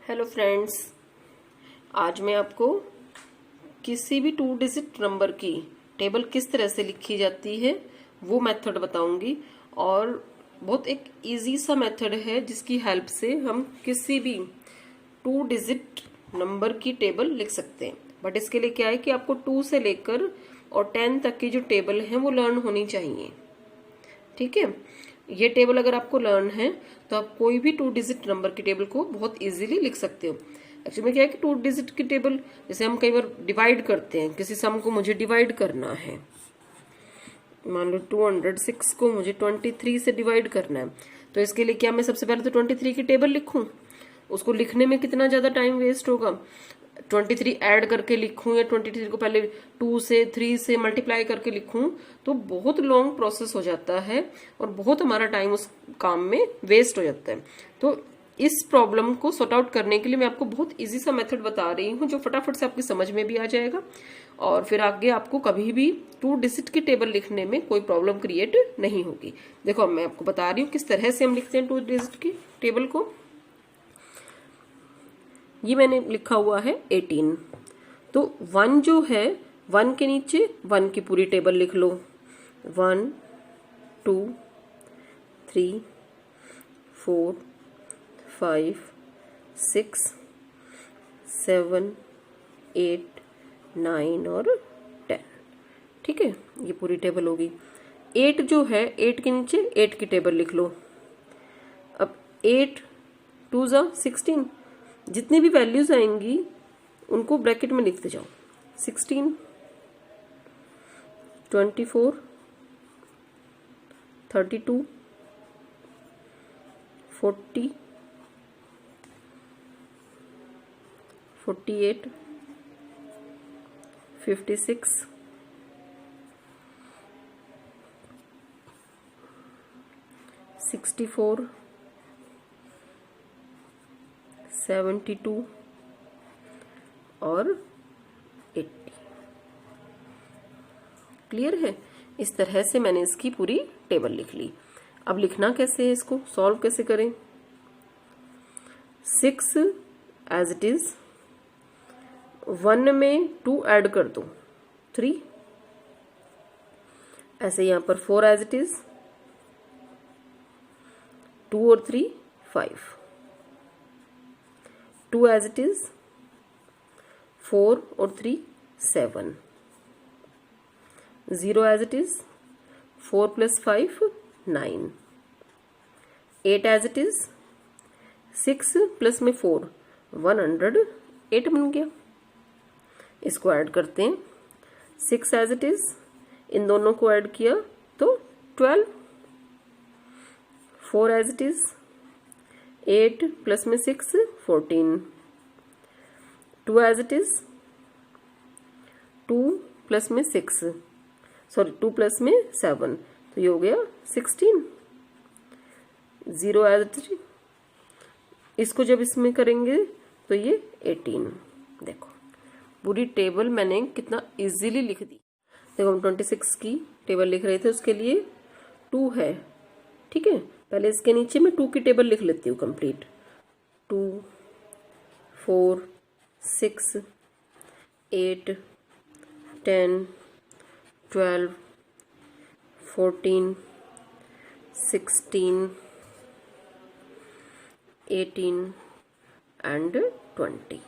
Hello friends, आज मैं आपको किसी भी 2 डिजिट नंबर की टेबल किस तरह से लिखी जाती है वो मेथड बताऊंगी। और बहुत एक इजी सा मेथड है जिसकी हेल्प से हम किसी भी 2 डिजिट नंबर की टेबल लिख सकते हैं। बट इसके लिए क्या है कि आपको 2 से लेकर और 10 तक की जो टेबल है वो लर्न होनी चाहिए। ठीक है, ये टेबल अगर आपको लर्न है तो आप कोई भी 2 डिजिट नंबर की टेबल को बहुत इजीली लिख सकते हो। एक्चुअली में क्या है कि 2 डिजिट की टेबल, जैसे हम कई बार डिवाइड करते हैं, किसी सम को मुझे डिवाइड करना है, मान लो 206 को मुझे 23 से डिवाइड करना है, तो इसके लिए क्या मैं सबसे पहले तो 23 की टेबल लिखूं। उसको लिखने में कितना ज्यादा टाइम वेस्ट होगा। 23 ऐड करके लिखूं या 23 को पहले 2 से 3 से मल्टीप्लाई करके लिखूं तो बहुत लॉन्ग प्रोसेस हो जाता है और बहुत हमारा टाइम उस काम में वेस्ट हो जाता है। तो इस प्रॉब्लम को सॉर्ट आउट करने के लिए मैं आपको बहुत इजी सा मेथड बता रही हूँ जो फटाफट से आपकी समझ में भी आ जाएगा और फिर आगे आपको कभी भी 2 डिजिट की टेबल लिखने में कोई प्रॉब्लम क्रिएट नहीं होगी। देखो मैं आपको बता रही हूँ किस तरह से हम लिखते हैं 2 डिजिट की टेबल को। ये मैंने लिखा हुआ है 18। तो 1 जो है, 1 के नीचे 1 की पूरी टेबल लिख लो। 1 2 3 4 5 6 7 8 9 और 10। ठीक है, ये पूरी टेबल होगी। 8 जो है, 8 के नीचे 8 की टेबल लिख लो। अब 8 2 जा 16, जितनी भी वैल्यूज आएंगी उनको ब्रैकेट में लिखते जाओ। 16 24 32 40 48 56 64 72 और 80। क्लियर है? इस तरह से मैंने इसकी पूरी टेबल लिख ली। अब लिखना कैसे है, इसको सॉल्व कैसे करें। 6 एज इट इज, 1 में 2 ऐड कर दो 3, ऐसे यहां पर 4 एज इट इज, 2 और 3 5, 2 एज इट इज, 4 और 3 7, 0 as it is, 4 + 5 9, 8 as it is, 6 plus में 4 108 बन गया। इसको ऐड करते हैं। 6 एज इट इज, इन दोनों को ऐड किया तो 12, 4 एज इट इज, 8 प्लस में 6 14, 2 एज इट इज, 2 प्लस में 6 सॉरी 2 प्लस में 7, तो ये हो गया 16, 0 एज इट इज, इसको जब इसमें करेंगे तो ये 18। देखो पूरी टेबल मैंने कितना इजीली लिख दी। देखो हम 26 की टेबल लिख रहे थे, उसके लिए 2 है। ठीक है, पहले इसके नीचे मैं 2 की टेबल लिख लेती हूँ कंप्लीट। 2 4 6 8 10 12 14 16 18 एंड 20।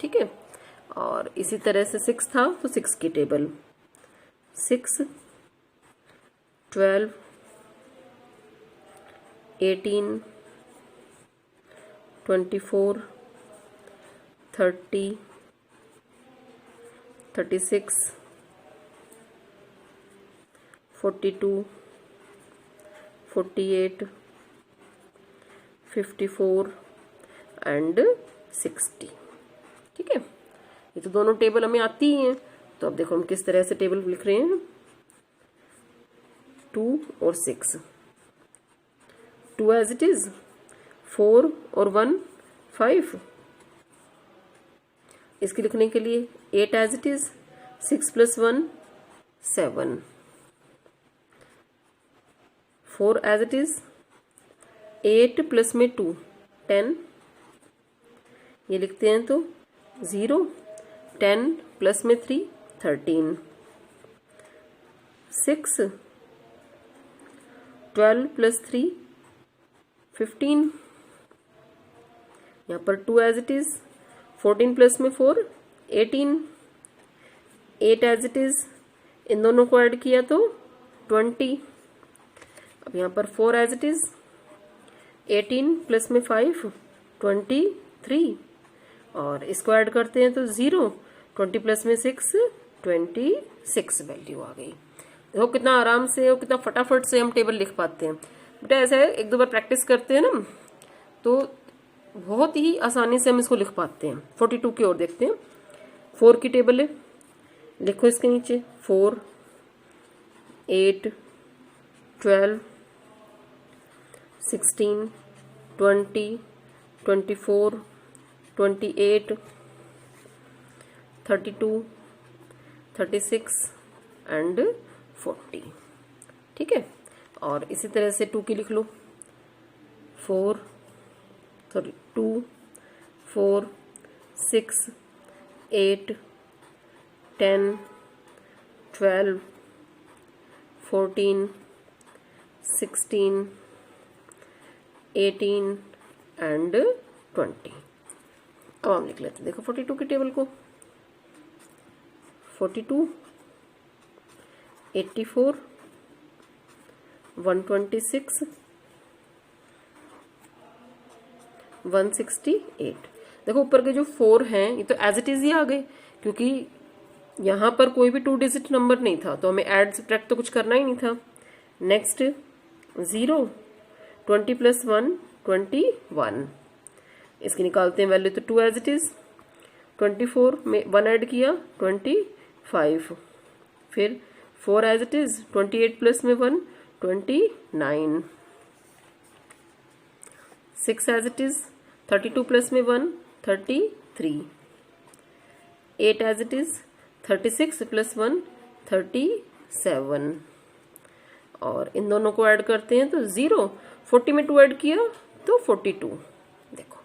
ठीक है, और इसी तरह से 6 था तो 6 की टेबल 6 12 18 24 30 36 42 48 54 एंड 60। ठीक है, ये तो दोनों टेबल हमें आती ही हैं। तो अब देखो हम किस तरह से टेबल लिख रहे हैं। 2 और 6, 2 एज इट इज, 4 और 1 5, इसके लिखने के लिए 8 as it is, 6 + 1 7, 4 as it is, 8 plus में 2 10, ये लिखते हैं तो 0, 10 प्लस में 3 13, 6, 12 प्लस 3 15, यहाँ पर 2 एज इट इज, 14 प्लस में 4 18, 8 एज इट इज, इन दोनों को ऐड किया तो 20। अब यहाँ पर 4 एज इट इज, 18 प्लस में 5 23, और इसको ऐड करते हैं तो 0, 20 प्लस में 6 26 वैल्यू आ गई। देखो कितना आराम से और कितना फटाफट से हम टेबल लिख पाते हैं। बेटा ऐसा है, एक दो बार प्रैक्टिस करते हैं ना तो बहुत ही आसानी से हम इसको लिख पाते हैं। 42 की ओर देखते हैं। 4 की टेबल है, लिखो इसके नीचे 4, 8, 12, 16, 20, 24, 28, 32, 36 एंड 40। ठीक है, और इसी तरह से 2 की लिख लो 2, 4, 6, 8, 10, 12, 14, 16, 18 एंड 20। अब हम लिख लेते हैं, देखो 42 की टेबल को 42, 84, 126, 168। देखो ऊपर के जो 4 हैं ये तो एज इट इज ही आ गए, क्योंकि यहाँ पर कोई भी 2 डिजिट नंबर नहीं था तो हमें ऐड सब्ट्रैक्ट तो कुछ करना ही नहीं था। नेक्स्ट 0, 20 प्लस 1 21, इसकी निकालते हैं वैल्यू तो 2 एज इट इज, 24 में 1 ऐड किया 25, फिर 4 एज इट इज, 28 प्लस में 1 29, 6 एज इट इज, 32 प्लस में 1 33, 8 एज इट इज, 36 प्लस 1 37, और इन दोनों को ऐड करते हैं तो 0, 40 में 2 ऐड किया तो 42। देखो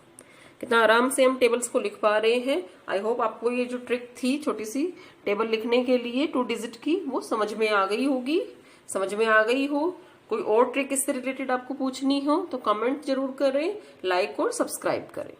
कितना आराम से हम टेबल्स को लिख पा रहे हैं। आई होप आपको ये जो ट्रिक थी छोटी सी टेबल लिखने के लिए 2 डिजिट की, वो समझ में आ गई होगी, समझ में आ गई हो। कोई और ट्रिक इससे रिलेटेड आपको पूछनी हो तो कमेंट जरूर करें, लाइक और सब्सक्राइब करें।